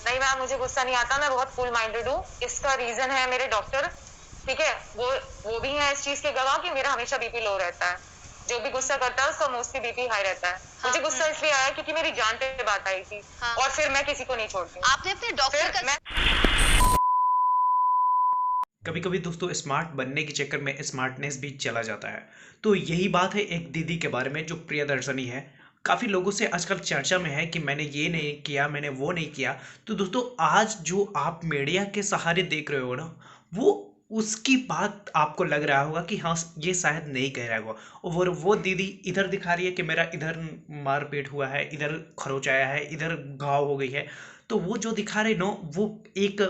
नहीं मैम, मुझे गुस्सा नहीं आता, मैं बहुत फुल माइंडेड हूँ। इसका रीजन है मेरे डॉक्टर, ठीक है, वो भी है इस चीज के गवाह कि मेरा हमेशा बीपी लो रहता है। जो भी गुस्सा करता है उसका मोस्टली बीपी हाई रहता है। हाँ, मुझे गुस्सा इसलिए आया क्योंकि मेरी जान पे बात आई थी। हाँ। और फिर मैं किसी को नहीं छोड़ती। आपने अपने डॉक्टर का मैं कभी कभी दोस्तों स्मार्ट बनने के चक्कर में स्मार्टनेस भी चला जाता है। तो यही बात है एक दीदी के बारे में जो प्रियदर्शनी है। काफ़ी लोगों से आजकल चर्चा में है कि मैंने ये नहीं किया, मैंने वो नहीं किया। तो दोस्तों आज जो आप मीडिया के सहारे देख रहे हो ना, वो उसकी बात आपको लग रहा होगा कि हाँ ये शायद नहीं कह रहा होगा। और वो दीदी इधर दिखा रही है कि मेरा इधर मारपीट हुआ है, इधर खरोच आया है, इधर घाव हो गई है। तो वो जो दिखा रहे नो वो एक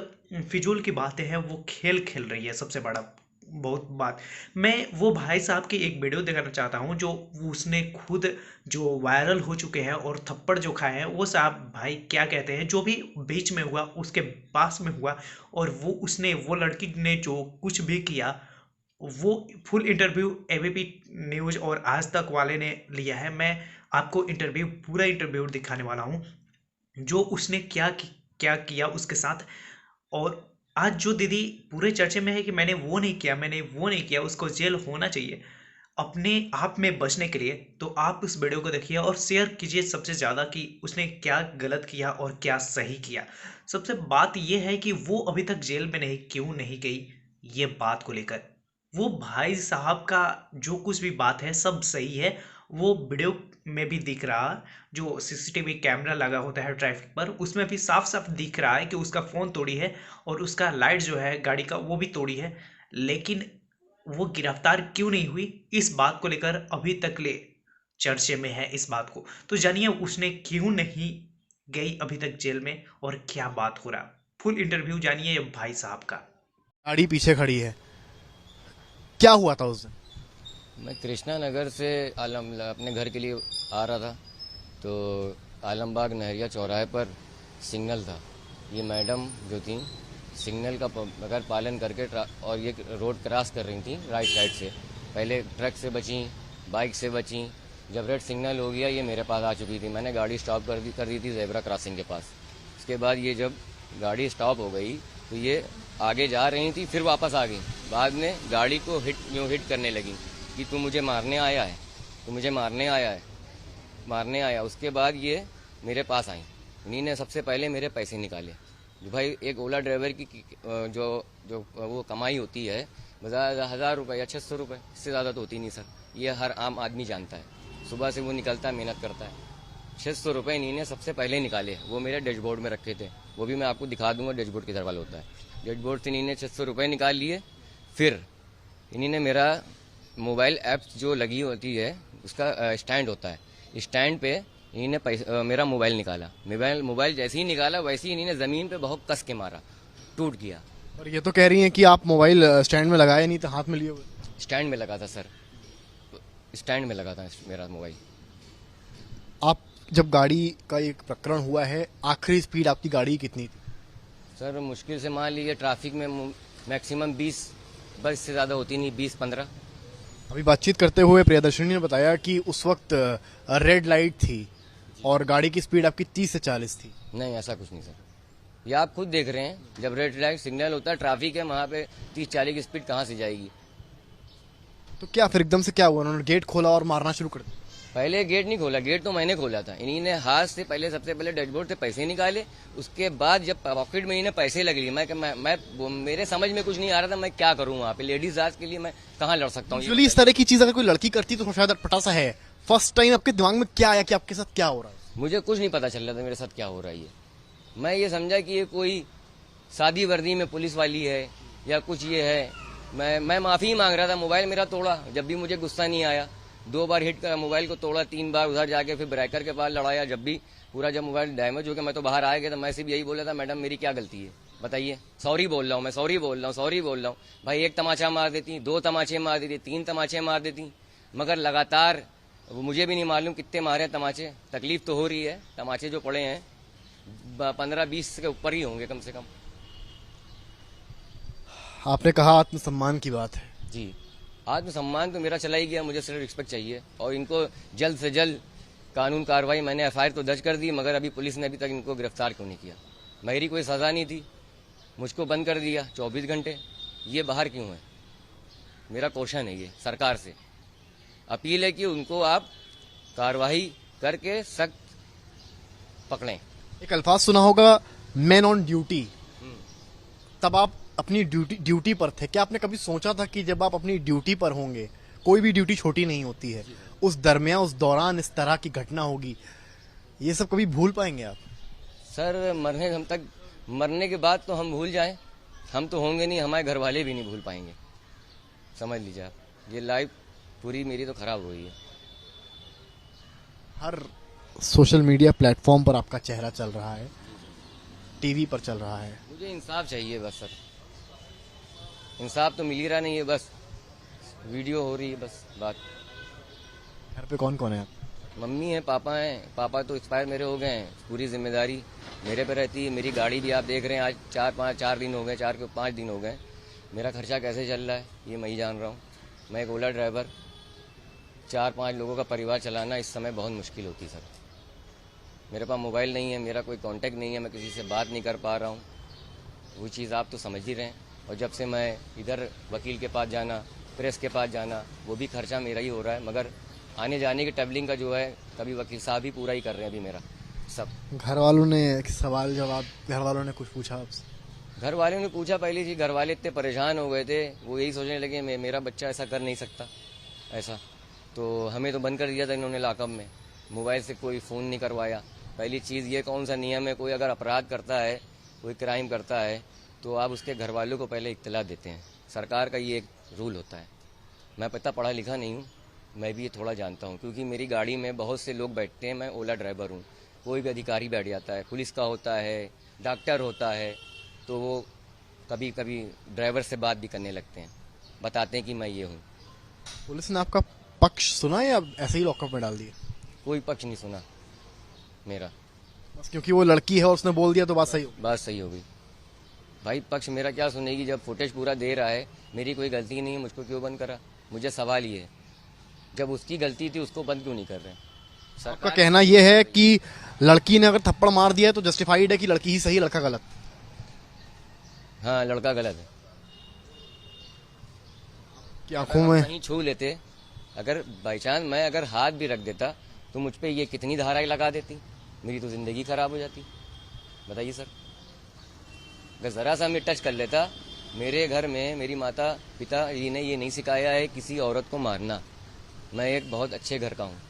फिजूल की बातें हैं, वो खेल खेल रही है। सबसे बड़ा बहुत बात, मैं वो भाई साहब की एक वीडियो दिखाना चाहता हूँ जो उसने खुद जो वायरल हो चुके हैं और थप्पड़ जो खाए हैं। वो साहब भाई क्या कहते हैं, जो भी बीच में हुआ उसके पास में हुआ, और वो उसने वो लड़की ने जो कुछ भी किया, वो फुल इंटरव्यू एबीपी न्यूज़ और आज तक वाले ने लिया है। मैं आपको इंटरव्यू पूरा इंटरव्यू दिखाने वाला हूँ जो उसने क्या किया उसके साथ। और आज जो दीदी पूरे चर्चे में है कि मैंने वो नहीं किया, मैंने वो नहीं किया, उसको जेल होना चाहिए अपने आप में बचने के लिए। तो आप उस वीडियो को देखिए और शेयर कीजिए सबसे ज़्यादा कि उसने क्या गलत किया और क्या सही किया। सबसे बात यह है कि वो अभी तक जेल में नहीं क्यों नहीं गई, ये बात को लेकर वो भाई साहब का जो कुछ भी बात है सब सही है। वो वीडियो में भी दिख रहा, जो सीसीटीवी कैमरा लगा होता है ट्रैफिक पर, उसमें भी साफ साफ दिख रहा है कि उसका फ़ोन तोड़ी है और उसका लाइट जो है गाड़ी का वो भी तोड़ी है। लेकिन वो गिरफ्तार क्यों नहीं हुई, इस बात को लेकर अभी तक ले चर्चे में है इस बात को। तो जानिए उसने क्यों नहीं गई अभी तक जेल में और क्या बात हो रहा। फुल इंटरव्यू जानिए ये भाई साहब का। गाड़ी पीछे खड़ी है, क्या हुआ था उस दिन? मैं कृष्णा नगर से अपने घर के लिए आ रहा था, तो आलमबाग नहरिया चौराहे पर सिग्नल था। ये मैडम जो थी सिग्नल का बगैर पालन करके और ये रोड क्रॉस कर रही थी राइट साइड से। पहले ट्रक से बची, बाइक से बची। जब रेड सिग्नल हो गया ये मेरे पास आ चुकी थी। मैंने गाड़ी स्टॉप कर दी थी जेब्रा क्रॉसिंग के पास। उसके बाद ये जब गाड़ी स्टॉप हो गई तो ये आगे जा रही थी, फिर वापस आ गई। बाद में गाड़ी को हिट करने लगी कि तू मुझे मारने आया है, तू मुझे मारने आया। उसके बाद ये मेरे पास आई। उन्हीं ने सबसे पहले मेरे पैसे निकाले। जो भाई एक ओला ड्राइवर की जो वो कमाई होती है 1000 रुपये या 600 रुपये, इससे ज़्यादा तो होती नहीं सर। ये हर आम आदमी जानता है। सुबह से वो निकलता है, मेहनत करता है। 600 रुपये इन्हीं ने सबसे पहले निकाले। वो मेरे डैशबोर्ड में रखे थे, वो भी मैं आपको दिखा दूंगा डैशबोर्ड किधर वाला होता है। डैशबोर्ड से इन्हीं ने 600 रुपये निकाल लिए। फिर इन्हीं ने मेरा मोबाइल ऐप्स जो लगी होती है उसका स्टैंड होता है, स्टैंड पे इन्हीं मेरा मोबाइल निकाला। मोबाइल जैसे ही निकाला वैसे ही इन्हीं ने ज़मीन पे बहुत कस के मारा, टूट गया। और ये तो कह रही हैं कि आप मोबाइल स्टैंड में लगाए नहीं, तो हाथ में लिए हुए? स्टैंड में लगा था सर, स्टैंड में लगा था मेरा मोबाइल। आप जब गाड़ी का एक प्रकरण हुआ है, आखिरी स्पीड आपकी गाड़ी की कितनी थी? सर मुश्किल से मान लीजिए ट्रैफिक में मैक्सिमम 20, बस से ज़्यादा होती नहीं, 20-15। अभी बातचीत करते हुए प्रियदर्शनी ने बताया कि उस वक्त रेड लाइट थी और गाड़ी की स्पीड आपकी 30 से 40 थी। नहीं ऐसा कुछ नहीं सर, ये आप खुद देख रहे हैं। जब रेड लाइट सिग्नल होता है, ट्रैफिक है, वहाँ पे 30-40 की स्पीड कहाँ से जाएगी। तो क्या फिर एकदम से क्या हुआ, उन्होंने गेट खोला और मारना शुरू कर दिया? पहले गेट नहीं खोला, गेट तो मैंने खोला था। इन्हीं ने हाथ से पहले सबसे पहले डैशबोर्ड से पैसे निकाले। उसके बाद जब पॉकेट में इन्हें पैसे लग लिए, मैं मेरे समझ में कुछ नहीं आ रहा था मैं क्या करूँ वहाँ पे। लेडीज आज के लिए मैं कहाँ लड़ सकता हूँ। इस तरह की चीज अगर कोई लड़की करती तो शायद पटासा है। फर्स्ट टाइम आपके दिमाग में क्या आया कि आपके साथ क्या हो रहा है? मुझे कुछ नहीं पता चल रहा था मेरे साथ क्या हो रहा है। मैं ये समझा कि ये कोई शादी वर्दी में पुलिस वाली है या कुछ ये है। मैं माफ़ी मांग रहा था। मोबाइल मेरा तोड़ा, जब भी मुझे गुस्सा नहीं आया। 2 बार हिट करा मोबाइल को, तोड़ा 3 बार उधर जाके, फिर ब्रेकर के पास लड़ाया। जब मोबाइल डैमेज हो गया, मैं तो बाहर आ गया था। मैं सिर्फ यही बोला था, मैडम मेरी क्या गलती है बताइए, सॉरी बोल रहा हूँ, मैं सॉरी बोल रहा हूँ। भाई 1 तमाचा मार देती, 2 तमाचे मार देती, 3 तमाचे मार देती, मगर लगातार मुझे भी नहीं मालूम कितने मारे तमाचे। तकलीफ तो हो रही है। तमाचे जो पड़े हैं 15-20 के ऊपर ही होंगे कम से कम। आपने कहा आत्मसम्मान की बात है। जी, आत्मसम्मान तो मेरा चला ही गया। मुझे सिर्फ रिस्पेक्ट चाहिए और इनको जल्द से जल्द कानून कार्रवाई। मैंने FIR तो दर्ज कर दी, मगर अभी पुलिस ने अभी तक इनको गिरफ्तार क्यों नहीं किया। मेरी कोई सज़ा नहीं थी, मुझको बंद कर दिया 24 घंटे। ये बाहर क्यों है? मेरा क्वेश्चन है ये सरकार से। अपील है कि उनको आप कार्रवाई करके सख्त पकड़ें। एक अल्फाज सुना होगा, मैन ऑन ड्यूटी। तब आप अपनी ड्यूटी पर थे। क्या आपने कभी सोचा था कि जब आप अपनी ड्यूटी पर होंगे, कोई भी ड्यूटी छोटी नहीं होती है, उस दरमियान उस दौरान इस तरह की घटना होगी, ये सब कभी भूल पाएंगे आप? सर मरने के बाद तो हम भूल जाएं, हम तो होंगे नहीं, हमारे घर वाले भी नहीं भूल पाएंगे। समझ लीजिए आप, ये लाइफ पूरी मेरी तो खराब हो गई है। हर सोशल मीडिया प्लेटफॉर्म पर आपका चेहरा चल रहा है, टीवी पर चल रहा है। मुझे इंसाफ चाहिए बस सर, इंसाफ तो मिल ही रहा नहीं है, बस वीडियो हो रही है बस बात। घर पे कौन कौन है आप? मम्मी है, पापा हैं। पापा तो एक्सपायर मेरे हो गए हैं, पूरी जिम्मेदारी मेरे पे रहती है। मेरी गाड़ी भी आप देख रहे हैं, आज 4 दिन हो गए, 4 के 5 दिन हो गए। मेरा खर्चा कैसे चल रहा है ये मैं ही जान रहा हूँ। मैं एक ओला ड्राइवर, 4-5 लोगों का परिवार चलाना इस समय बहुत मुश्किल होती है सर। मेरे पास मोबाइल नहीं है, मेरा कोई कांटेक्ट नहीं है, मैं किसी से बात नहीं कर पा रहा हूँ। वो चीज़ आप तो समझ ही रहे हैं। और जब से मैं इधर वकील के पास जाना, प्रेस के पास जाना, वो भी खर्चा मेरा ही हो रहा है। मगर आने जाने की ट्रैवलिंग का जो है, कभी वकील साहब ही पूरा ही कर रहे हैं अभी मेरा सब। घर वालों ने सवाल जवाब, घर वालों ने कुछ पूछा आपसे? घर वालों ने पूछा पहले जी, घर वाले इतने परेशान हो गए थे, वो यही सोचने लगे मेरा बच्चा ऐसा कर नहीं सकता ऐसा। तो हमें तो बंद कर दिया था इन्होंने लॉकअप में, मोबाइल से कोई फ़ोन नहीं करवाया। पहली चीज़ ये, कौन सा नियम है, कोई अगर अपराध करता है, कोई क्राइम करता है, तो आप उसके घर वालों को पहले इत्तला देते हैं। सरकार का ये एक रूल होता है। मैं पता पढ़ा लिखा नहीं हूँ, मैं भी ये थोड़ा जानता हूँ, क्योंकि मेरी गाड़ी में बहुत से लोग बैठते हैं। मैं ओला ड्राइवर हूँ, कोई भी अधिकारी बैठ जाता है, पुलिस का होता है, डॉक्टर होता है, तो वो कभी कभी ड्राइवर से बात भी करने लगते हैं, बताते हैं कि मैं ये हूँ। पुलिस ने आपका पक्ष सुना या ऐसे ही लॉकअप में डाल दिया? कोई पक्ष नहीं सुना मेरा, बस क्योंकि वो लड़की है और उसने बोल दिया तो बात सही हो? बात सही हो गई। भाई पक्ष मेरा क्या सुनेगी, जब फुटेज पूरा दे रहा है, मेरी कोई गलती नहीं है, मुझको क्यों बंद करा? मुझे सवाल ये है, जब उसकी गलती थी उसको बंद क्यों नहीं कर रहे? आपका कहना यह है कि लड़की ने अगर थप्पड़ मार दिया है तो जस्टिफाइड है कि लड़की ही सही, लड़का गलत? हाँ, लड़का गलत है। कि आंखों में कहीं छू लेते, अगर बाई चांस मैं अगर हाथ भी रख देता, तो मुझ पे ये कितनी धाराएं लगा देती, मेरी तो जिंदगी खराब हो जाती। बताइए सर, अगर ज़रा सा मैं टच कर लेता, मेरे घर में मेरी माता पिता जी ने ये नहीं सिखाया है किसी औरत को मारना। मैं एक बहुत अच्छे घर का हूँ,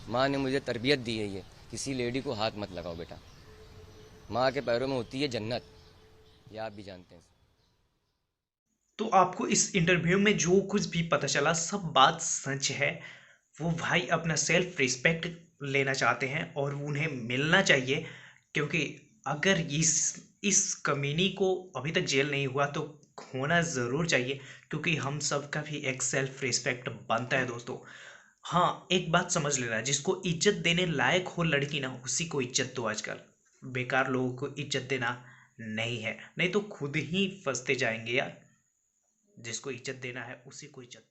माँ ने मुझे तरबियत दी है, ये किसी लेडी को हाथ मत लगाओ बेटा, माँ के पैरों में होती है जन्नत, ये आप भी जानते हैं। तो आपको इस इंटरव्यू में जो कुछ भी पता चला सब बात सच है। वो भाई अपना सेल्फ रिस्पेक्ट लेना चाहते हैं और उन्हें मिलना चाहिए, क्योंकि अगर इस कमीनी को अभी तक जेल नहीं हुआ तो होना ज़रूर चाहिए, क्योंकि हम सब का भी एक सेल्फ रिस्पेक्ट बनता है दोस्तों। हाँ, एक बात समझ लेना, जिसको इज्जत देने लायक हो लड़की ना, उसी को इज्जत दो। आजकल बेकार लोगों को इज्जत देना नहीं है, नहीं तो खुद ही फंसते जाएंगे यार। जिसको इज्जत देना है उसी को इज्जत